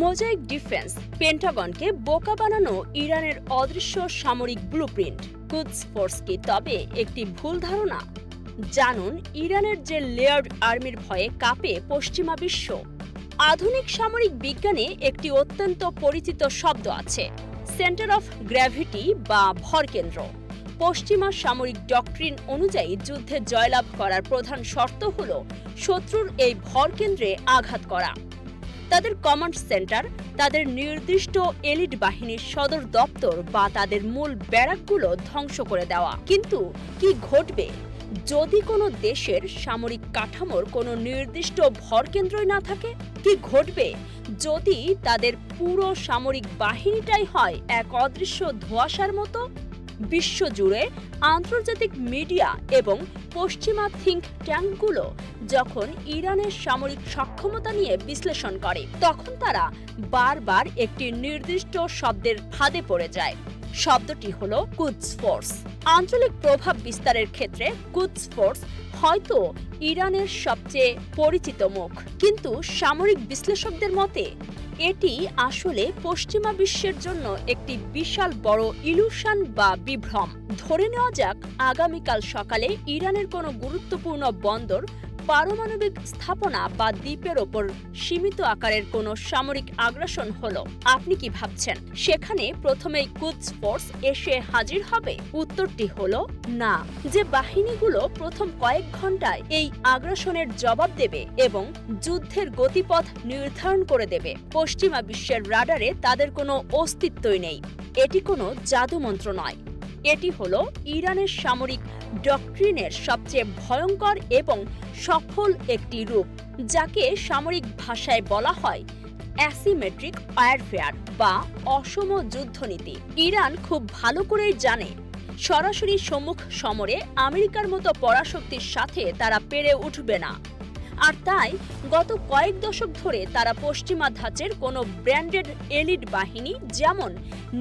Mosaic defence পেন্টাগনকে বোকা বানানো ইরানের অদৃশ্য সামরিক ব্লুপ্রিন্ট কুদস ফোর্স কি তবে একটি ভুল ধারণা? জানুন ইরানের যে লেয়ার্ড আর্মির ভয়ে কাঁপে পশ্চিমা বিশ্ব। আধুনিক সামরিক বিজ্ঞানে একটি অত্যন্ত পরিচিত শব্দ আছে, সেন্টার অফ গ্র্যাভিটি বা ভরকেন্দ্র। পশ্চিমা সামরিক ডক্ট্রিন অনুযায়ী যুদ্ধে জয়লাভ করার প্রধান শর্ত হল শত্রুর এই ভরকেন্দ্রে আঘাত করা। তাদের কমান্ড সেন্টার, তাদের নির্দিষ্ট এলিট বাহিনীর সদর দপ্তর বা তাদের মূল ব্যারাকগুলো ধ্বংস করে দেওয়া। কিন্তু কি ঘটবে যদি কোনো দেশের সামরিক কাঠামোর কোনো নির্দিষ্ট ভরকেন্দ্রই না থাকে? কি ঘটবে যদি তাদের পুরো সামরিক বাহিনীটাই হয় এক অদৃশ্য ধোঁয়াশার মতো? বিশ্বজুড়ে আন্তর্জাতিক মিডিয়া এবং পশ্চিমা থিঙ্ক ট্যাঙ্কগুলো যখন ইরানের সামরিক সক্ষমতা নিয়ে বিশ্লেষণ করে, তখন তারা বারবার একটি নির্দিষ্ট শব্দের ফাঁদে পড়ে যায়। শব্দটি হলো কুদস ফোর্স। আঞ্চলিক প্রভাব বিস্তারের ক্ষেত্রে কুদস ফোর্স হয়তো ইরানের সবচেয়ে পরিচিত মুখ, কিন্তু সামরিক বিশ্লেষকদের মতে এটি আসলে পশ্চিমা বিশ্বের জন্য একটি বিশাল বড় ইলুশন বা বিভ্রম। ধরে নেওয়া যাক আগামীকাল সকালে ইরানের কোনো গুরুত্বপূর্ণ বন্দর, পারমাণবিক স্থাপনা বা দ্বীপের ওপর সীমিত আকারের কোনো সামরিক আগ্রাসন হলো। আপনি কি ভাবছেন সেখানে প্রথমেই কুদস ফোর্স এসে হাজির হবে? উত্তরটি হলো না। যে বাহিনীগুলো প্রথম কয়েক ঘন্টায় এই আগ্রাসনের জবাব দেবে এবং যুদ্ধের গতিপথ নির্ধারণ করে দেবে, পশ্চিমা বিশ্বের রাডারে তাদের কোনো অস্তিত্বই নেই। এটি কোনো জাদুমন্ত্র নয়, এটি হলো ইরানের সামরিক ডক্ট্রিনের সবচেয়ে ভয়ঙ্কর এবং সফল একটি রূপ, যাকে সামরিক ভাষায় বলা হয় অ্যাসিমেট্রিক ওয়ারফেয়ার বা অসম যুদ্ধনীতি। ইরান খুব ভালো করেই জানে সরাসরি সম্মুখ সমরে আমেরিকার মতো পরাশক্তির সাথে তারা পেরে উঠবে না, আর তাই গত কয়েক দশক ধরে তারা পশ্চিমা ধাঁচের কোনো ব্র্যান্ডেড এলিট বাহিনী যেমন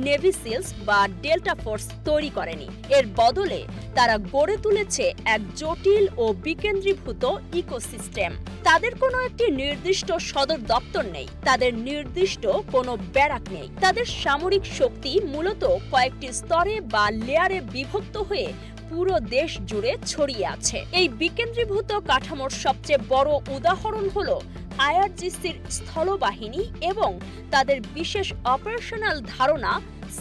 নেভি সিলস বা ডেল্টা ফোর্স তৈরি করেনি। এর বদলে তারা গড়ে তুলেছে এক জটিল ও বিকেন্দ্রীভূত ইকোসিস্টেম। তাদের কোনো একটি নির্দিষ্ট সদর দপ্তর নেই, তাদের নির্দিষ্ট কোনো ব্যারাক নেই। তাদের সামরিক শক্তি মূলত কয়েকটি স্তরে বা লেয়ারে বিভক্ত হয়ে পুরো দেশ জুড়ে ছড়িয়ে আছে। এই বিকেন্দ্রীভূত কাঠামোর সবচেয়ে বড় উদাহরণ হলো আইআরজিসির স্থলবাহিনী এবং তাদের বিশেষ অপারেশনাল ধারণা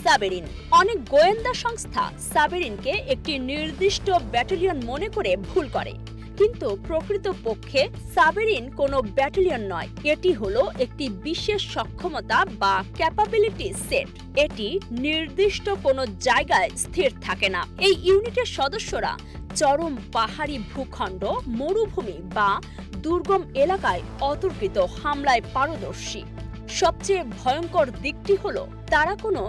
সাবেরিন। অনেক গোয়েন্দা সংস্থা সাবেরিনকে একটি নির্দিষ্ট ব্যাটালিয়ন মনে করে ভুল করে, কিন্তু প্রকৃতপক্ষে সাবেরিন কোনো ব্যাটালিয়ন নয়, এটি হলো একটি বিশেষ সক্ষমতা বা ক্যাপাবিলিটি সেট। এটি নির্দিষ্ট কোনো জায়গায় স্থির থাকে না। এই ইউনিটের সদস্যরা চরম পাহাড়ি ভূখণ্ড, মরুভূমি বা দুর্গম এলাকায় অতর্কিত হামলায় পারদর্শী। সবচেয়ে ভয়ঙ্কর দিকটি হলো তারা কোনো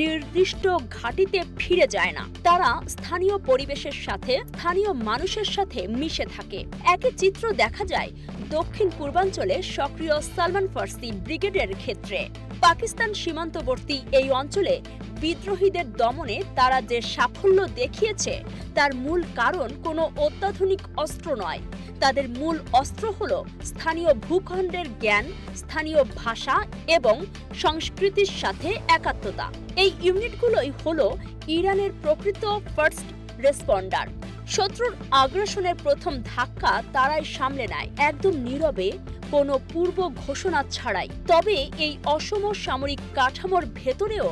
নির্দিষ্ট ঘাঁটিতে ফিরে যায় না। তারা স্থানীয় পরিবেশের সাথে, স্থানীয় মানুষের সাথে মিশে থাকে। একই চিত্র দেখা যায় দক্ষিণ পূর্বাঞ্চলে সক্রিয় সালমান ফার্সি ব্রিগেডের ক্ষেত্রে। পাকিস্তান সীমান্তবর্তী এই অঞ্চলে বিদ্রোহীদের দমনে তারা যে সাফল্য দেখিয়েছে তার মূল কারণ কোনো অত্যাধুনিক অস্ত্র নয়। তাদের মূল অস্ত্র হলো স্থানীয় ভূখণ্ডের জ্ঞান, স্থানীয় ভাষা এবং সংস্কৃতির সাথে একাত্মতা। এই ইউনিটগুলোই হলো ইরানের প্রকৃত ফার্স্ট রেসপন্ডার। শত্রুর আগ্রাসনের প্রথম ধাক্কা তারাই সামলে নেয়, একদম নীরবে, কোনো পূর্ব ঘোষণা ছাড়াই। তবে এই অসম সামরিক কাঠামোর ভেতরেও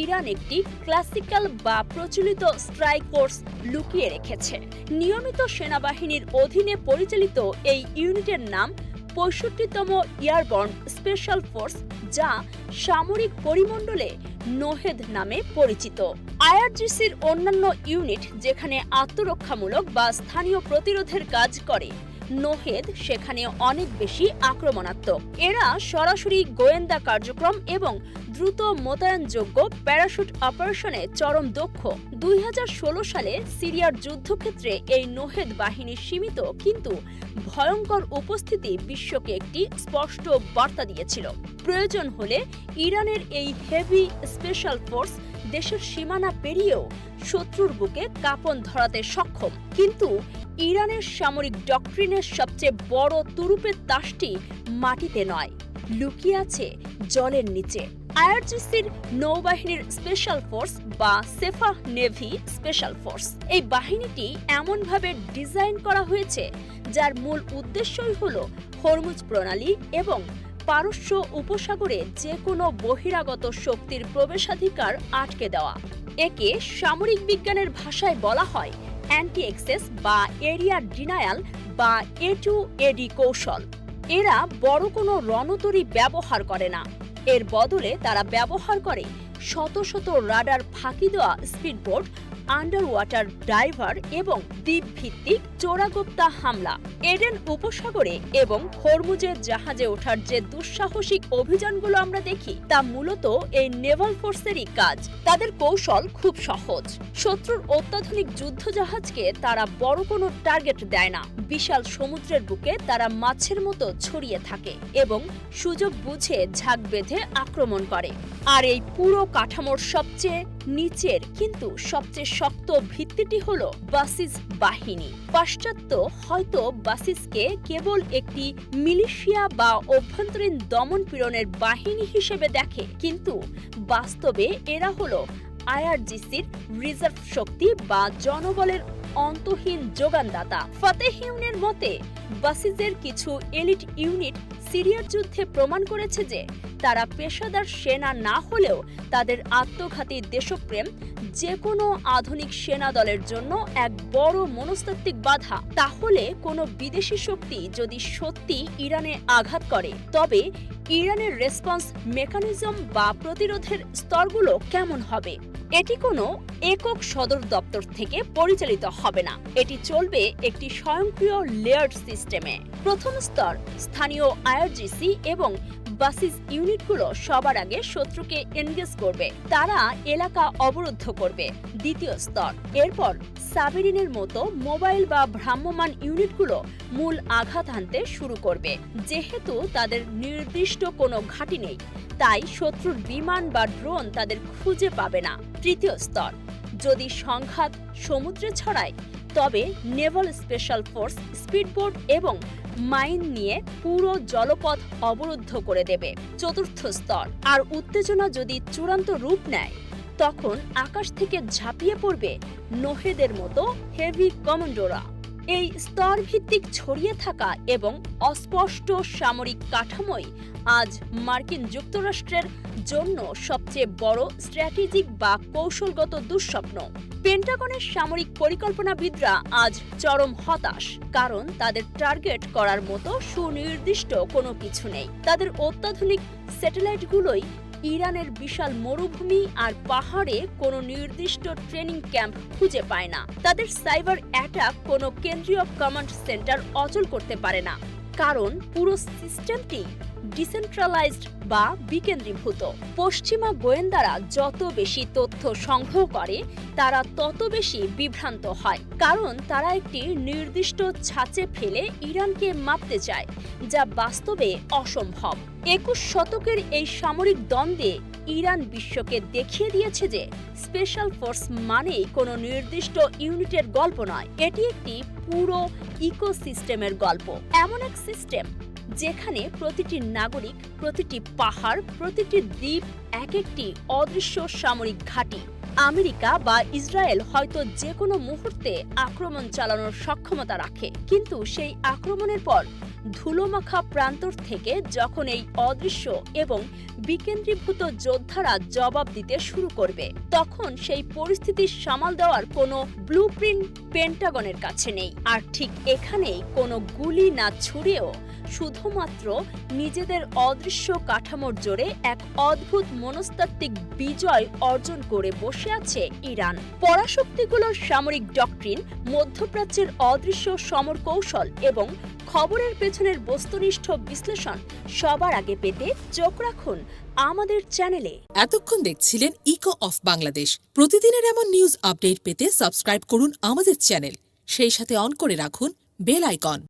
ইরান একটি ক্লাসিক্যাল বা প্রচলিত স্ট্রাইক ফোর্স লুকিয়ে রেখেছে। নিয়মিত সেনাবাহিনীর অধীনে পরিচালিত এই ইউনিটের নাম ৬৫তম এয়ারবর্ন স্পেশাল ফোর্স, যা সামরিক পরিমণ্ডলে নোহেদ নামে পরিচিত। আইআরজিসির অন্যান্য ইউনিট যেখানে আত্মরক্ষামূলক বা স্থানীয় প্রতিরোধের কাজ করে, নোহেদ সেখানে অনেক বেশি আক্রমণাত্মক। এরা সরাসরি গোয়েন্দা কার্যক্রম এবং দ্রুত মোতায়েনযোগ্য প্যারাশুট অপারেশনে চরম দক্ষ। ২০১৬ সালে সিরিয়ার যুদ্ধক্ষেত্রে এই নোহেদ বাহিনীর সীমিত কিন্তু ভয়ঙ্কর উপস্থিতি বিশ্বকে একটি স্পষ্ট বার্তা দিয়েছিল। প্রয়োজন হলে ইরানের এই হেভি স্পেশাল ফোর্স দেশের সীমানা পেরিয়েও শত্রুর বুকে কাঁপন ধরাতে সক্ষম। কিন্তু ইরানের সামরিক ডক্ট্রিনের সবচেয়ে বড় তুরুপের তাসটি মাটিতে নয়, লুকিয়ে আছে জলের নিচে। আইআরজিসির নৌবাহিনীর স্পেশাল ফোর্স বা সেফা নেভি স্পেশাল ফোর্স, এই বাহিনীটি এমনভাবে ডিজাইন করা হয়েছে যার মূল উদ্দেশ্যই হল হরমুজ প্রণালী এবং পারস্য উপসাগরে যে কোনো বহিরাগত শক্তির প্রবেশাধিকার আটকে দেওয়া। একে সামরিক বিজ্ঞানের ভাষায় বলা হয় অ্যান্টি এক্সেস বা এরিয়া ডিনায়াল বা A2AD কৌশল। এরা বড় কোনো রণতরী ব্যবহার করে না, এর বদলে তারা ব্যবহার করে শত শত রাডার ফাঁকি দেওয়া স্পিডবোট, আন্ডার ওয়াটার ডাইভার এবং দ্বীপভিত্তিক চোরাগোপ্তা হামলা। এডেন উপসাগরে এবং হরমুজের জাহাজে ওঠার যে দুঃসাহসিক অভিযানগুলো আমরা দেখি তা মূলত এই নেভাল ফোর্সেরই কাজ। তাদের কৌশল খুব সহজ। শত্রুর অত্যাধুনিক যুদ্ধজাহাজকে তারা বড় কোনো টার্গেট দেয় না। বিশাল সমুদ্রের বুকে তারা মাছের মতো ছড়িয়ে থাকে এবং সুযোগ বুঝে ঝাঁক বেঁধে আক্রমণ করে। আর এই পুরো কাঠামোর সবচেয়ে নিচের কিন্তু সবচেয়ে শক্ত ভিত্তিটি হলো বাসিস বাহিনী। পাশ্চাত্য হয়তো বাসিসকে কেবল একটি মিলিশিয়া বা অভ্যন্তরীণ দমন পীড়নের বাহিনী হিসেবে দেখে, কিন্তু বাস্তবে এরা হলো আইআরজিসির রিজার্ভ শক্তি বা জনবলের অন্তহীন যোগানদাতা। ফাতেহিউনের মতে বাসিসের কিছু এলিট ইউনিট সিরিয়ার যুদ্ধে প্রমাণ করেছে যে তারা পেশাদার সেনা না হলেও তাদের আত্মঘাতী দেশপ্রেম যে কোনো আধুনিক সেনা দলের জন্য এক বড় মনস্তাত্ত্বিক বাধা। তাহলে কোনো বিদেশি শক্তি যদি সত্যি ইরানে আঘাত করে, তবে ইরানের রেসপন্স মেকানিজম বা প্রতিরোধের স্তরগুলো কেমন হবে? এটি কোনো একক সদর দপ্তর থেকে পরিচালিত হবে না, এটি চলবে একটি স্বয়ংক্রিয় লেয়ার্ড সিস্টেমে। প্রথম স্তর স্থানীয় আইআরজিসি এবং বাসিস ইউনিটগুলো সবার আগে শত্রুকে এনগেজ করবে, তারা এলাকা অবরুদ্ধ করবে। দ্বিতীয় স্তর, এরপর সাবেরিনের মতো মোবাইল বা ভ্রাম্যমাণ ইউনিটগুলো মূল আঘাত হানতে শুরু করবে। যেহেতু তাদের নির্দিষ্ট কোনো ঘাঁটি নেই, তাই শত্রুর বিমান বা ড্রোন তাদের খুঁজে পাবে না। তৃতীয় স্তর, যদি সংঘাত সমুদ্রে ছড়ায়, তবে নেভাল স্পেশাল ফোর্স স্পিডবোট এবং মাইন নিয়ে পুরো জলপথ অবরুদ্ধ করে দেবে। চতুর্থ স্তর, আর উত্তেজনা যদি চূড়ান্ত রূপ নেয়, তখন আকাশ থেকে ঝাঁপিয়ে পড়বে নোহেদের মতো হেভি কমান্ডোরা। এই স্তর ভিত্তিক ছড়িয়ে থাকা এবং অস্পষ্ট সামরিক কাঠামোই আজ মার্কিন যুক্তরাষ্ট্রের জন্য সবচেয়ে বড় স্ট্র্যাটেজিক বা কৌশলগত দুঃস্বপ্ন। পেন্টাগনের সামরিক পরিকল্পনাবিদরা আজ চরম হতাশ, কারণ তাদের টার্গেট করার মতো সুনির্দিষ্ট কোনো কিছু নেই। তাদের অত্যাধুনিক স্যাটেলাইটগুলোই ইরানের বিশাল মরুভূমি আর পাহাড়ে কোনো নির্দিষ্ট ট্রেনিং ক্যাম্প খুঁজে পায় না। তাদের সাইবার অ্যাটাক কোনো কেন্দ্রীয় কমান্ড সেন্টার অচল করতে পারে না, কারণ পুরো সিস্টেমটি ডিসেন্ট্রালাইজড বা বিকেন্দ্রীভূত। পশ্চিমা গোয়েন্দারা যত বেশি তথ্য সংগ্রহ করে, তারা তত বেশি বিভ্রান্ত হয়, কারণ তারা একটি নির্দিষ্ট ছাঁচে ফেলে ইরানকে মাপতে চায়, যা বাস্তবে অসম্ভব। 21 শতকের এই সামরিক দ্বন্দ্বে ইরান বিশ্বকে দেখিয়ে দিয়েছে যে স্পেশাল ফোর্স মানেই কোনো নির্দিষ্ট ইউনিটের গল্প নয়, এটি একটি পুরো ইকোসিস্টেমের গল্প। এমন এক সিস্টেম যেখানে প্রতিটি নাগরিক, প্রতিটি পাহাড়, প্রতিটি দ্বীপ এক একটি অদৃশ্য সামরিক ঘাঁটি। আমেরিকা বা ইসরায়েল হয়তো যে কোনো মুহূর্তে আক্রমণ চালানোর সক্ষমতা রাখে, কিন্তু সেই আক্রমণের পর ধুলোমাখা প্রান্তর থেকে যখন এই অদৃশ্য এবং বিকেন্দ্রীভূত যোদ্ধারা জবাব দিতে শুরু করবে, তখন সেই পরিস্থিতি সামাল দেওয়ার কোনো ব্লুপ্রিন্ট পেন্টাগনের কাছে নেই। আর ঠিক এখানেই কোনো গুলি না ছুড়েও শুধুমাত্র নিজেদের অদৃশ্য কাঠামোর জোরে এক অদ্ভুত মনস্তাত্ত্বিক বিজয় অর্জন করে বসে আছে ইরান। পরাশক্তিগুলোর সামরিক ডক্ট্রিন, মধ্যপ্রাচ্যের অদৃশ্য সমর কৌশল এবং খবরের পেছনের বস্তুনিষ্ঠ বিশ্লেষণ সবার আগে পেতে চোখ রাখুন আমাদের চ্যানেলে। এতক্ষণ দেখছিলেন ইকো অফ বাংলাদেশ। প্রতিদিনের এমন নিউজ আপডেট পেতে সাবস্ক্রাইব করুন আমাদের চ্যানেল, সেই সাথে অন করে রাখুন বেল আইকন।